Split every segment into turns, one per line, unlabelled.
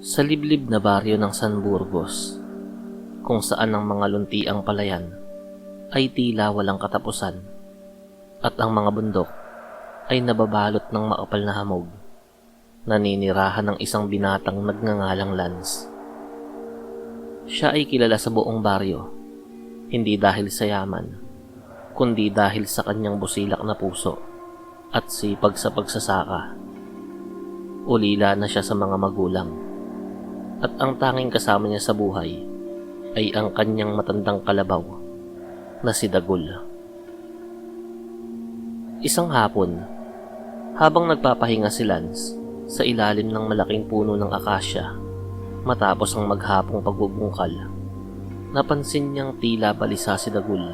Sa liblib na baryo ng San Burgos, kung saan ang mga luntiang palayan ay tila walang katapusan at ang mga bundok ay nababalot ng makapal na hamog, naninirahan ng isang binatang nagngangalang Lance. Siya ay kilala sa buong baryo, hindi dahil sa yaman, kundi dahil sa kanyang busilak na puso at sipag sa pagsasaka. Ulila na siya sa mga magulang, at ang tanging kasama niya sa buhay ay ang kanyang matandang kalabaw na si Dagul. Isang hapon, habang nagpapahinga si Lance sa ilalim ng malaking puno ng akasya matapos ang maghapong pagbubungkal, napansin niyang tila balisa si Dagul.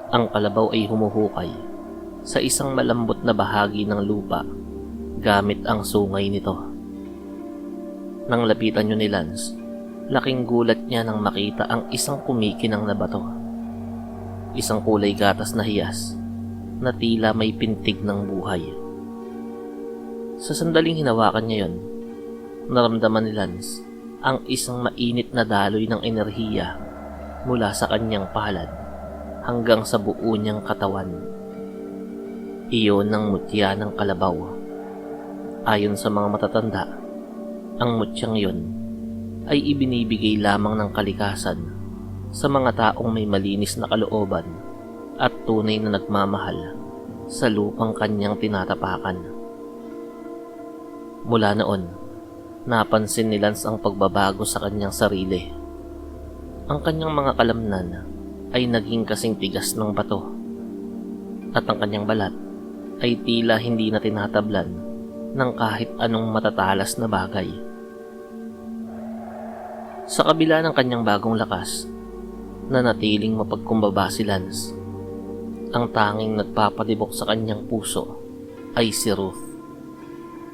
Ang kalabaw ay humuhukay sa isang malambot na bahagi ng lupa gamit ang sungay nito. Nang lapitan niyo ni Lance, laking gulat niya nang makita ang isang kumikinang na bato. Isang kulay gatas na hiyas na tila may pintig ng buhay. Sa sandaling hinawakan niya yon, naramdaman ni Lance ang isang mainit na daloy ng enerhiya mula sa kanyang palad hanggang sa buo niyang katawan. Iyon ang mutya ng kalabaw. Ayon sa mga matatanda, ang mutyang yon ay ibinibigay lamang ng kalikasan sa mga taong may malinis na kalooban at tunay na nagmamahal sa lupang kanyang tinatapakan. Mula noon, napansin ni Lance ang pagbabago sa kanyang sarili. Ang kanyang mga kalamnan ay naging kasing tigas ng bato, at ang kanyang balat ay tila hindi na tinatablan ng kahit anong matatalas na bagay. Sa kabila ng kanyang bagong lakas, nanatiling mapagkumbaba si Lance. Ang tanging nagpapatibok sa kanyang puso ay si Ruth,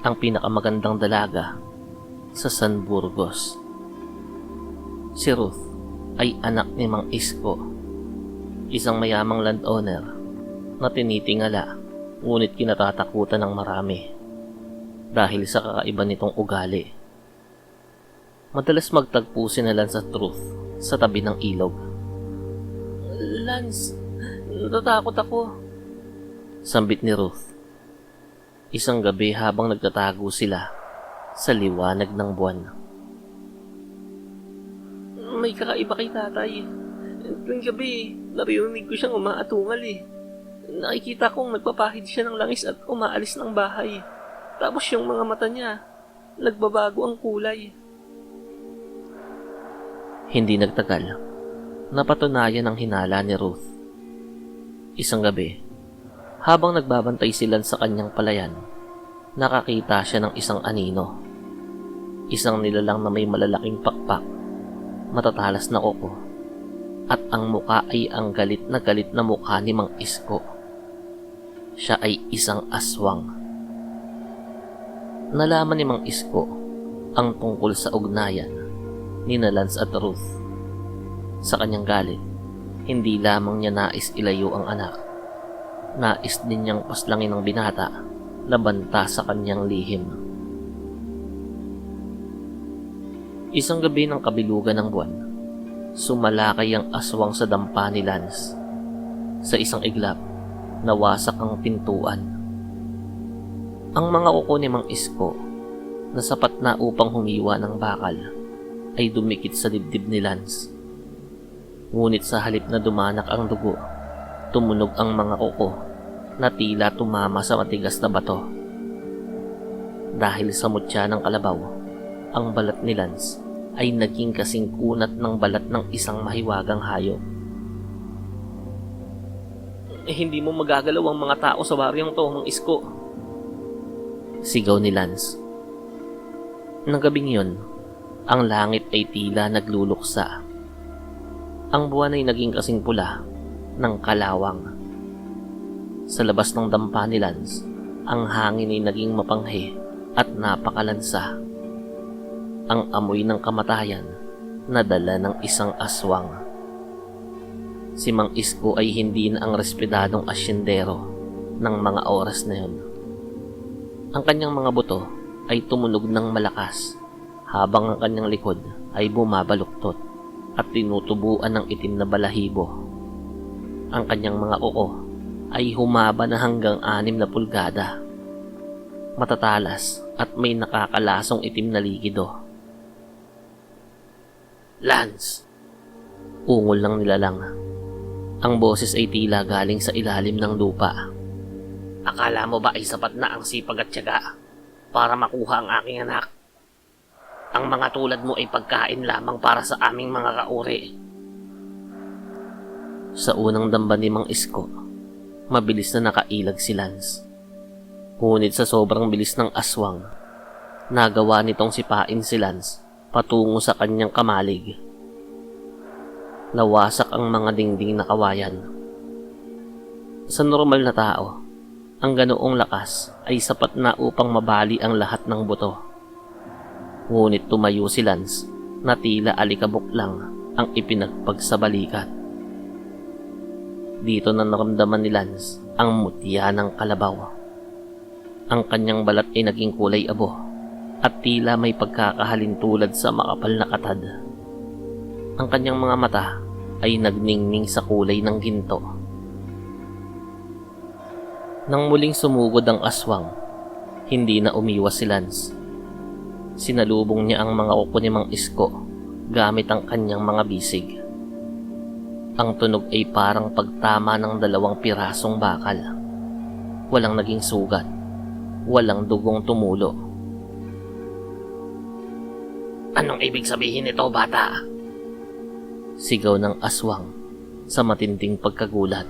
ang pinakamagandang dalaga sa San Burgos. Si Ruth ay anak ni Mang Isko, isang mayamang landowner na tinitingala ngunit kinatatakutan ng marami dahil sa kakaiba nitong ugali. Madalas magtagpo si Lance at Ruth sa tabi ng ilog. "Lance, natatakot ako," sambit ni Ruth. Isang gabi habang nagtatago sila sa liwanag ng buwan. "May kakaiba kay tatay. Tuwing gabi, naririnig ko siyang umaatungal eh. Nakikita kong nagpapahid siya ng langis at umaalis ng bahay. Tapos yung mga mata niya, nagbabago ang kulay." Hindi nagtagal, napatunayan ang hinala ni Ruth. Isang gabi, habang nagbabantay sila sa kanyang palayan, nakakita siya ng isang anino. Isang nilalang na may malalaking pakpak, matatalas na kuko, at ang muka ay ang galit na mukha ni Mang Isko. Siya ay isang aswang. Nalaman ni Mang Isko ang tungkol sa ugnayan ni Lance at Ruth. Sa kanyang galit, hindi lamang niya nais ilayo ang anak, nais din niyang paslangin ang binata na banta sa kanyang lihim. Isang gabi ng kabilugan ng buwan, sumalakay ang aswang sa dampa ni Lance. Sa isang iglap, nawasak ang pintuan. Ang mga kuko ni Mang Isko, na sapat na upang humiwa ng bakal, ay dumikit sa dibdib ni Lance. Ngunit sa halip na dumanak ang dugo, tumunog ang mga kuko na tila tumama sa matigas na bato. Dahil sa mutya ng kalabaw, ang balat ni Lance ay naging kasing kunat ng balat ng isang mahiwagang hayop. Hindi mo magagalaw ang mga tao sa baryong to, Mang Isko," sigaw ni Lance. Nang gabing yun, ang langit ay tila nagluluksa. Ang buwan ay naging kasing pula ng kalawang. Sa labas ng dampa ni Lance, ang hangin ay naging mapanghe at napakalansa. Ang amoy ng kamatayan na dala ng isang aswang. Si Mang Isko ay hindi na ang respetadong asyendero ng mga oras na yun. Ang kanyang mga buto ay tumunog ng malakas habang ang kanyang likod ay bumabaluktot at tinutubuan ng itim na balahibo. Ang kanyang mga uko ay humaba na hanggang 6 na pulgada. Matatalas at may nakakalasong itim na likido. "Lance!" Ungol ng nilalang. Ang boses ay tila galing sa ilalim ng lupa. "Akala mo ba ay sapat na ang sipag at tiyaga para makuha ang aking anak? Ang mga tulad mo ay pagkain lamang para sa aming mga kauri." Sa unang damba ni Mang Isko, mabilis na nakailag si Lance. Ngunit sa sobrang bilis ng aswang, nagawa nitong sipain si Lance patungo sa kanyang kamalig. Nawasak ang mga dingding na kawayan. Sa normal na tao, ang ganoong lakas ay sapat na upang mabali ang lahat ng buto. Ngunit tumayo si Lance na tila alikabok lang ang ipinagpag sa balikat. Dito na naramdaman ni Lance ang mutya ng kalabaw. Ang kanyang balat ay naging kulay abo at tila may pagkakahalintulad sa makapal na katad. Ang kanyang mga mata ay nagningning sa kulay ng ginto. Nang muling sumugod ang aswang, hindi na umiwas si Lance. Sinalubong niya ang mga uko ni Mang Isko gamit ang kanyang mga bisig. Ang tunog ay parang pagtama ng 2 pirasong bakal. Walang naging sugat, walang dugong tumulo. "Anong ibig sabihin nito, bata?" Sigaw ng aswang sa matinding pagkagulat.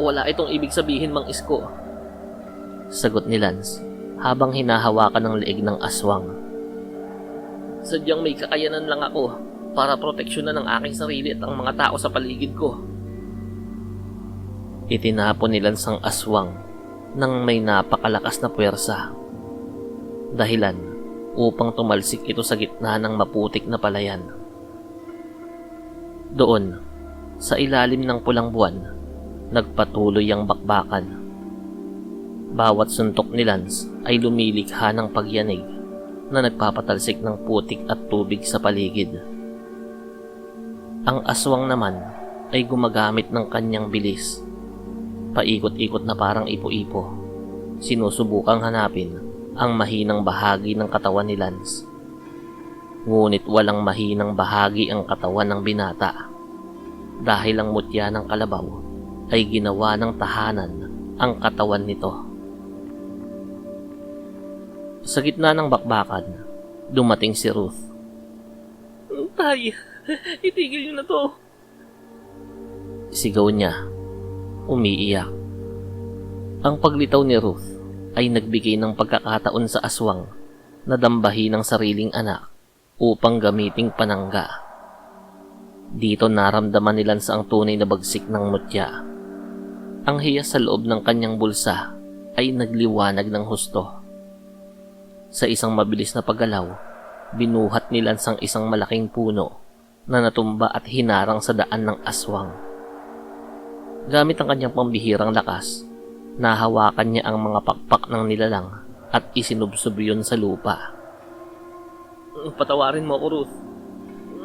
"Wala itong ibig sabihin, Mang Isko," sagot ni Lance habang hinahawakan ng leeg ng aswang. "Sadyang may kakayanan lang ako para proteksyonan ang aking sarili at ang mga tao sa paligid ko." Itinapon ni Lance ang aswang nang may napakalakas na puwersa. Dahilan upang tumalsik ito sa gitna ng maputik na palayan. Doon, sa ilalim ng pulang buwan, nagpatuloy ang bakbakan. Bawat suntok ni Lance ay lumilikha ng pagyanig na nagpapatalsik ng putik at tubig sa paligid. Ang aswang naman ay gumagamit ng kanyang bilis. Paikot-ikot na parang ipo-ipo, sinusubukang hanapin ang mahinang bahagi ng katawan ni Lance. Ngunit walang mahinang bahagi ang katawan ng binata, dahil ang mutya ng kalabaw ay ginawa ng tahanan ang katawan nito. Sa gitna ng bakbakan, dumating si Ruth. "Tay, itigil niyo na to!" Sigaw niya, umiiyak. Ang paglitaw ni Ruth ay nagbigay ng pagkakataon sa aswang na dambahin ang sariling anak upang gamiting panangga. Dito naramdaman nila sa ang tunay na bagsik ng mutya. Ang hiyas sa loob ng kanyang bulsa ay nagliwanag ng husto. Sa isang mabilis na paggalaw, binuhat nila ang isang malaking puno na natumba at hinarang sa daan ng aswang. Gamit ang kanyang pambihirang lakas, nahawakan niya ang mga pakpak ng nilalang at isinubsob yun sa lupa. "Patawarin mo ako, Ruth.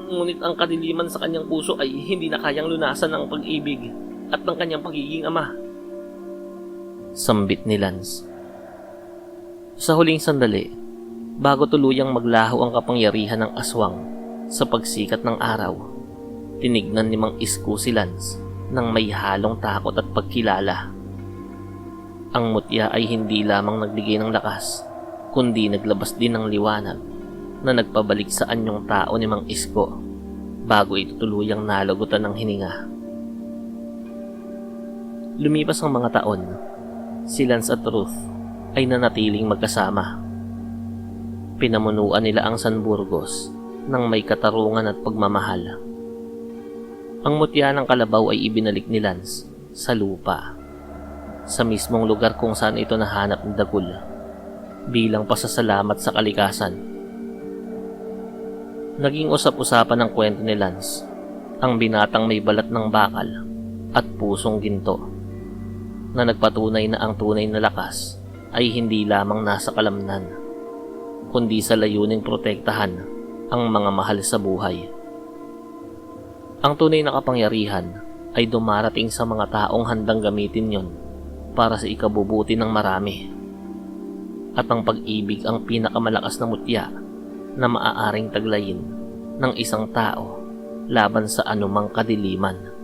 Ngunit ang kadiliman sa kanyang puso ay hindi na kayang lunasan ng pag-ibig at ng kanyang pagiging ama," sambit ni Lance. Sa huling sandali, bago tuluyang maglaho ang kapangyarihan ng aswang sa pagsikat ng araw, tinignan ni Mang Isko si Lance nang may halong takot at pagkilala. Ang mutya ay hindi lamang nagbigay ng lakas, kundi naglabas din ng liwanag na nagpabalik sa anyong tao ni Mang Isko bago ito tuluyang nalagutan ng hininga. Lumipas ang mga taon, si Lance at Ruth ay nanatiling magkasama. Pinamunuan nila ang San Burgos ng may katarungan at pagmamahal. Ang mutya ng kalabaw ay ibinalik ni Lance sa lupa, sa mismong lugar kung saan ito nahanap ng dagul, bilang pasasalamat sa kalikasan. Naging usap-usapan ng kwento ni Lance ang binatang may balat ng bakal at pusong ginto, na nagpatunay na ang tunay na lakas ay hindi lamang nasa kalamnan, kundi sa layuning protektahan ang mga mahal sa buhay. Ang tunay na kapangyarihan ay dumarating sa mga taong handang gamitin yon para sa ikabubuti ng marami. At ang pag-ibig ang pinakamalakas na mutya na maaaring taglayin ng isang tao laban sa anumang kadiliman.